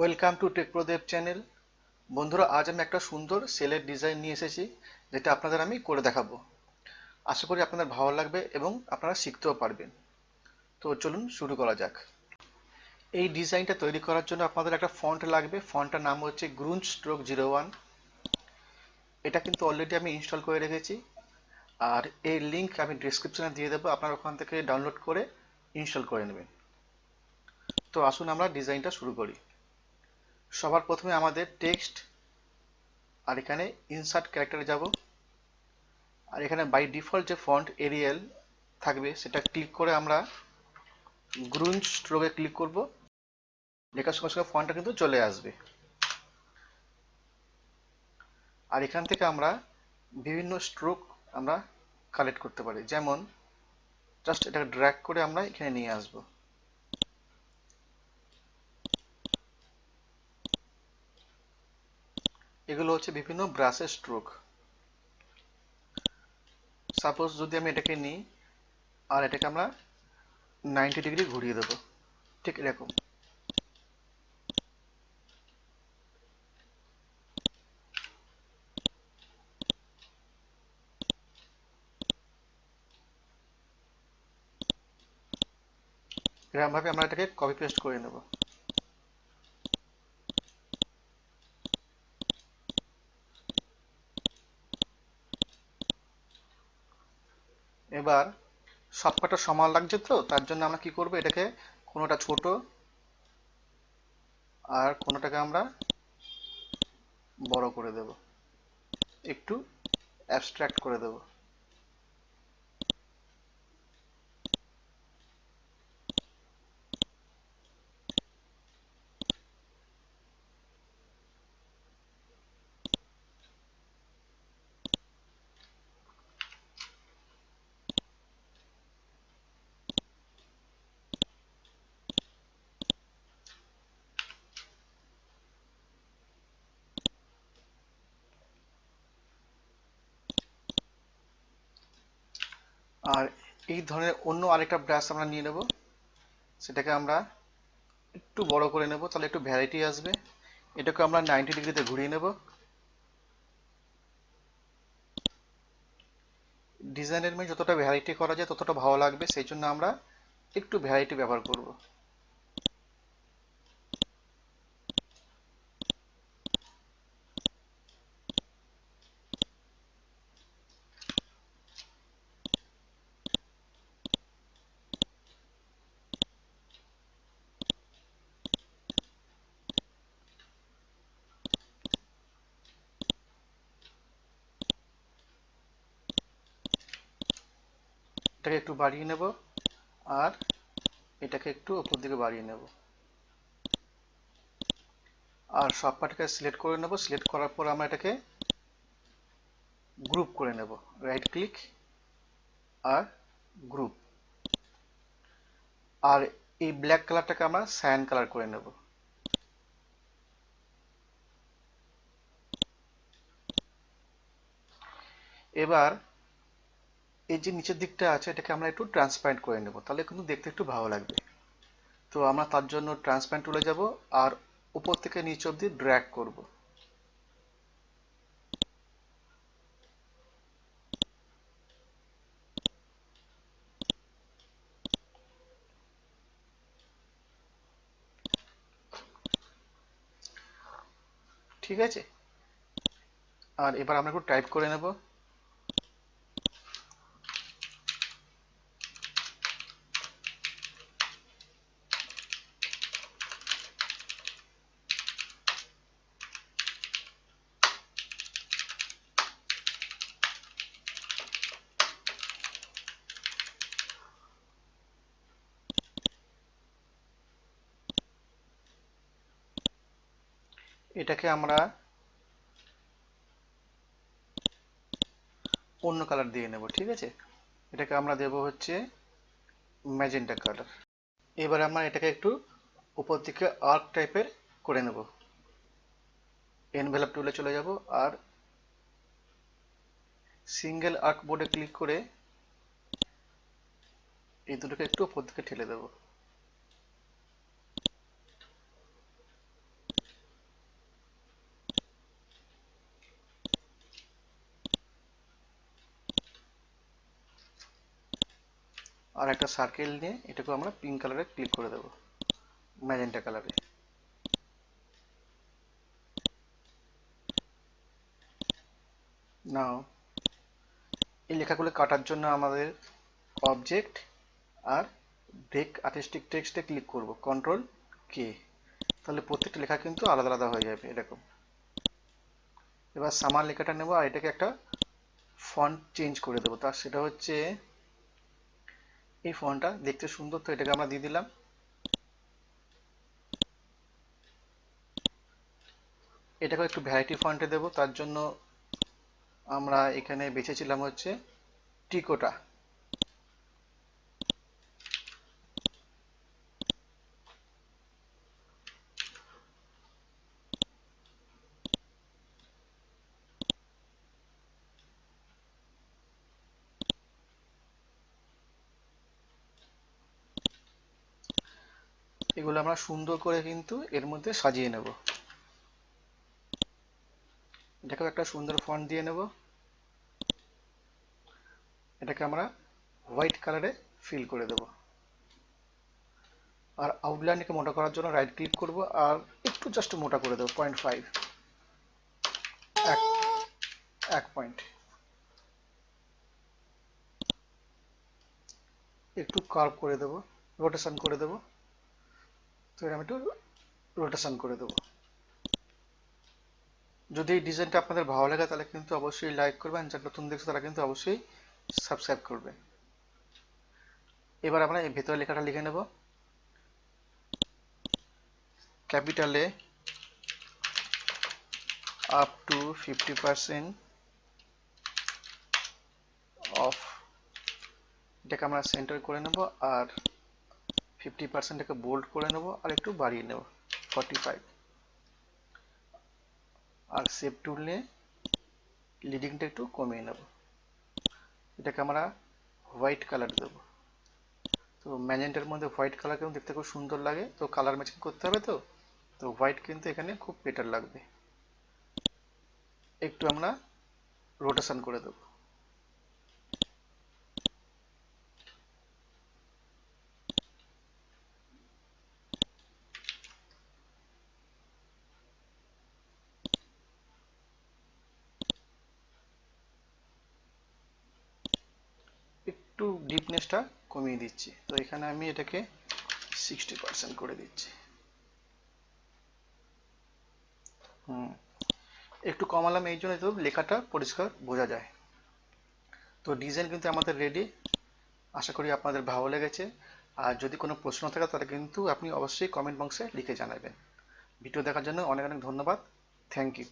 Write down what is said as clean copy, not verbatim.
Welcome to Techpro Dev channel. বন্ধুরা, আজ আমি একটা সুন্দর সেলের ডিজাইন নিয়ে এসেছি, যেটা আপনাদের আমি করে দেখাবো। আশা করি আপনাদের ভালো লাগবে এবং আপনারা শিখতেও পারবেন। তো চলুন শুরু করা যাক। এই ডিজাইনটা তৈরি করার জন্য আপনাদের একটা ফন্ট লাগবে। ফন্টটার নাম হচ্ছে গ্রুঞ্জ-01। এটা কিন্তু অলরেডি আমি ইনস্টল করে রেখেছি, আর এই লিঙ্ক আমি ডিসক্রিপশনে দিয়ে দেবো, আপনারা ওখান থেকে ডাউনলোড করে ইনস্টল করে নেবেন। তো আসুন আমরা ডিজাইনটা শুরু করি। সবার প্রথমে আমাদের টেক্সট আর এখানে ইনসার্ট ক্যারেক্টারে যাব, আর এখানে বাই ডিফল্ট যে ফন্ট এরিয়াল থাকবে সেটা ক্লিক করে আমরা গ্রুঞ্জ স্ট্রোকে ক্লিক করব। লেখার সঙ্গে সঙ্গে ফন্টটা কিন্তু চলে আসবে। আর এখান থেকে আমরা বিভিন্ন স্ট্রোক আমরা কালেক্ট করতে পারি, যেমন জাস্ট এটাকে ড্র্যাগ করে আমরা এখানে নিয়ে আসব। এগুলো হচ্ছে বিভিন্ন ব্রাশের স্ট্রোক। সাপোজ যদি আমি এটাকে নিই আর এটাকে আমরা 90 ডিগ্রি ঘুরিয়ে দেবো, ঠিক এরকম। এরকম ভাবে আমরা এটাকে কপি পেস্ট করে নেব। এবার সবকটা সমান লাগছে, তো তার জন্য আমরা কি করব, এটাকে কোনোটা ছোট আর কোনোটাকে আমরা বড় করে দেব, একটু অ্যাবস্ট্রাক্ট করে দেব। আর এই ধরনের অন্য আরেকটা ব্রাশ আমরা নিয়ে নেব, সেটাকে আমরা একটু বড় করে নেব, তাহলে একটু ভ্যারাইটি আসবে। এটাকে আমরা 90 ডিগ্রিতে ঘুরিয়ে নেব। ডিজাইনের মধ্যে যতটা ভ্যারাইটি করা যায় ততটা ভালো লাগবে, সেই জন্য আমরা একটু ভ্যারাইটি ব্যবহার করব। এটাকে একটু বাড়িয়ে নেব, আর এটাকে একটু উপর দিকে বাড়িয়ে নেব, আর সব পার্টকে সিলেক্ট করে নেব। সিলেক্ট করার পর আমরা এটাকে গ্রুপ করে নেব, রাইট ক্লিক আর গ্রুপ। আর এই ব্ল্যাক কালারটাকে আমরা সায়ান কালার করে নেব। এবার এই যে নিচের দিকটা আছে এটাকে আমরা একটু ট্রান্সপারেন্ট করে নেব, তাহলে কিন্তু দেখতে একটু ভালো লাগবে। তো আমরা তার জন্য ট্রান্সপারেন্ট টুলে যাব আর উপর থেকে নিচ অবধি ড্র্যাগ করব। ঠিক আছে, আর এবার আমরা একটু টাইপ করে নেব। এটাকে আমরা অন্য কালার দিয়ে নেব, ঠিক আছে। এটাকে আমরা দেব হচ্ছে ম্যাজেন্টা কালার। এবার আমরা এটাকে একটু উপর দিকে আর্ক টাইপের করে নেব। এনভেলপ টুলে চলে যাব আর সিঙ্গেল আর্ক বোর্ডে ক্লিক করে এই দুটোকে একটু উপর দিকে ঠেলে দেব। আর একটা সার্কেল নিয়ে এটাকে আমরা পিঙ্ক কালারে ক্লিক করে দেব, ম্যাজেন্টা কালারে। নাও এই লেখাগুলো কাটার জন্য আমাদের অবজেক্ট আর ব্রেক আর্টিস্টিক টেক্সটে ক্লিক করব, কন্ট্রোল কে। তাহলে প্রত্যেকটা লেখা কিন্তু আলাদা আলাদা হয়ে যাবে এরকম। এবার সামার লেখাটা নেব আর এটাকে একটা ফন্ট চেঞ্জ করে দেবো। তার সেটা হচ্ছে এই ফন্টটা দেখতে সুন্দর, তো এটাকে আমরা দিয়ে দিলাম। এটাকে একটু ভ্যারাইটি ফন্টে দেবো, তার জন্য আমরা এখানে বেছেছিলাম হচ্ছে টিকোটা। এগুলো আমরা সুন্দর করে কিন্তু এর মধ্যে সাজিয়ে নেব। এটাকেও একটা সুন্দর ফন্ট দিয়ে নেব। এটাকে আমরা হোয়াইট কালারে ফিল করে দেব। আর আউটলাইনকে মোটা করার জন্য রাইট ক্লিক করব আর একটু জাস্ট মোটা করে দেবো, 0.5, এক পয়েন্ট। একটু কার্ভ করে দেব, রোটেশন করে দেব। তো আমি একটু রোটেশন করে দেব। যদি এই ডিজাইনটা আপনাদের ভালো লাগে তাহলে কিন্তু অবশ্যই লাইক করবেন, যারা নতুন দেখছে তারা কিন্তু অবশ্যই সাবস্ক্রাইব করবে। এবার আমরা এই ভেতরে লেখাটা লিখে নেব, ক্যাপিটালে আপ টু 50% অফ। এটাকে আমরা সেন্টার করে নেব আর 50%টাকে বোল্ড করে নেব আর একটু বাড়িয়ে নেব, 45। আর সেভ টুল নিয়ে লিডিংটা একটু কমিয়ে নেব। এটাকে আমরা হোয়াইট কালার দেব। তো ম্যাজেন্টার মধ্যে হোয়াইট কালার কিন্তু দেখতে খুব সুন্দর লাগে, তো কালার ম্যাচিং করতে হবে। তো তো হোয়াইট কিন্তু এখানে খুব বেটার লাগবে। একটু আমরা রোটেশন করে দেব। একটু ডিপনেসটা কমিয়ে দিচ্ছি, তো এখানে আমি এটাকে 60% করে দিচ্ছি। একটু কমালাম এই জন্য তো লেখাটা পরিষ্কার বোঝা যায়। তো ডিজাইন কিন্তু আমাদের রেডি। আশা করি আপনাদের ভালো লেগেছে। আর যদি কোনো প্রশ্ন থাকে তাহলে কিন্তু আপনি অবশ্যই কমেন্ট বক্সে লিখে জানাবেন। ভিডিও দেখার জন্য অনেক অনেক ধন্যবাদ। Thank you.